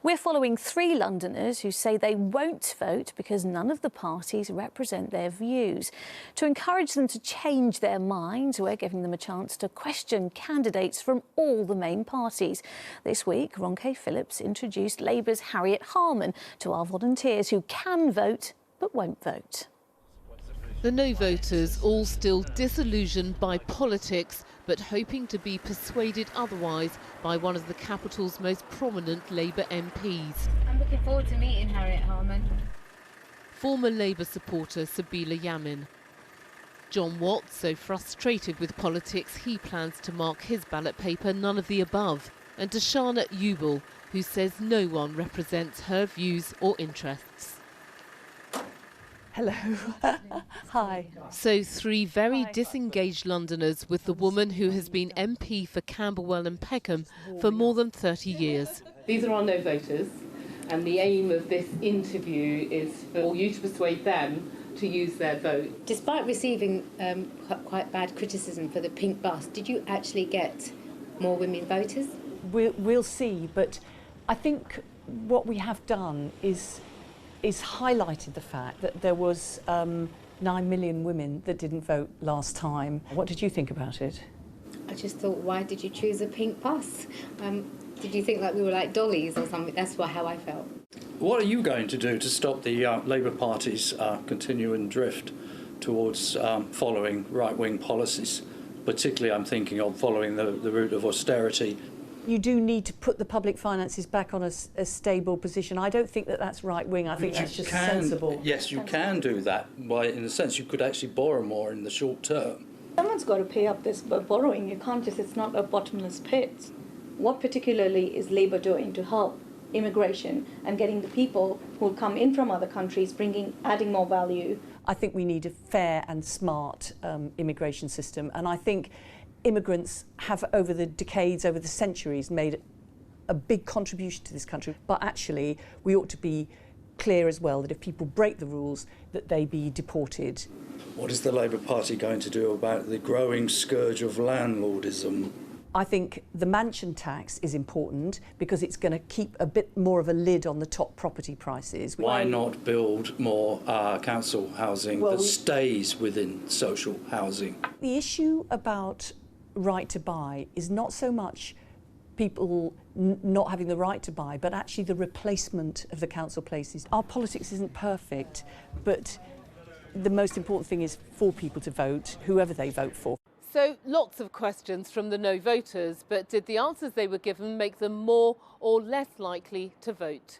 We're following 3 Londoners who say they won't vote because none of the parties represent their views. To encourage them to change their minds, we're giving them a chance to question candidates from all the main parties. This week, Ronke Phillips introduced Labour's Harriet Harman to our volunteers who can vote but won't vote. The no voters, all still disillusioned by politics, but hoping to be persuaded otherwise by one of the capital's most prominent Labour MPs. I'm looking forward to meeting Harriet Harman. Former Labour supporter Sabeela Yamin. John Watts, so frustrated with politics he plans to mark his ballot paper none of the above. And Darshana Ubl, who says no one represents her views or interests. Hello. Hi. So 3 very disengaged Londoners with the woman who has been MP for Camberwell and Peckham for more than 30 years. These are our no voters, and the aim of this interview is for you to persuade them to use their vote. Despite receiving quite bad criticism for the pink bus, did you actually get more women voters? We'll see, but I think what we have done is highlighted the fact that there was 9 million women that didn't vote last time. What did you think about it? I just thought, why did you choose a pink bus? Did you think that we were like dollies or something? That's how I felt. What are you going to do to stop the Labour Party's continuing drift towards following right-wing policies? Particularly, I'm thinking of following the route of austerity. You do need to put the public finances back on a stable position. I don't think that that's right-wing. I think that's just sensible. Yes, you can do that. In a sense, you could actually borrow more in the short term. Someone's got to pay up this borrowing. You can't just, it's not a bottomless pit. What particularly is Labour doing to help immigration and getting the people who will come in from other countries, adding more value? I think we need a fair and smart immigration system, and I think immigrants have, over the decades, over the centuries, made a big contribution to this country. But actually, we ought to be clear as well that if people break the rules, that they be deported. What is the Labour Party going to do about the growing scourge of landlordism? I think the mansion tax is important because it's going to keep a bit more of a lid on the top property prices. Why not build more council housing that stays within social housing? The issue about right to buy is not so much people not having the right to buy, but actually the replacement of the council places. Our politics isn't perfect, but the most important thing is for people to vote, whoever they vote for. So lots of questions from the no voters, but did the answers they were given make them more or less likely to vote?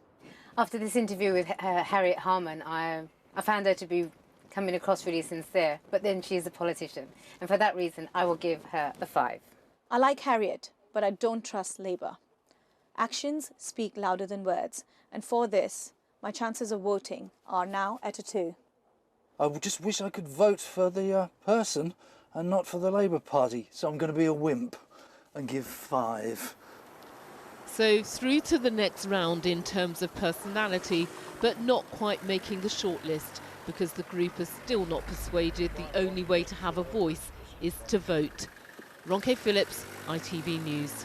After this interview with Harriet Harman, I found her to be coming across really sincere, but then she is a politician. And for that reason, I will give her a 5. I like Harriet, but I don't trust Labour. Actions speak louder than words. And for this, my chances of voting are now at a 2. I just wish I could vote for the person and not for the Labour Party. So I'm going to be a wimp and give 5. So through to the next round in terms of personality, but not quite making the shortlist, because the group is still not persuaded the only way to have a voice is to vote. Ronke Phillips, ITV News.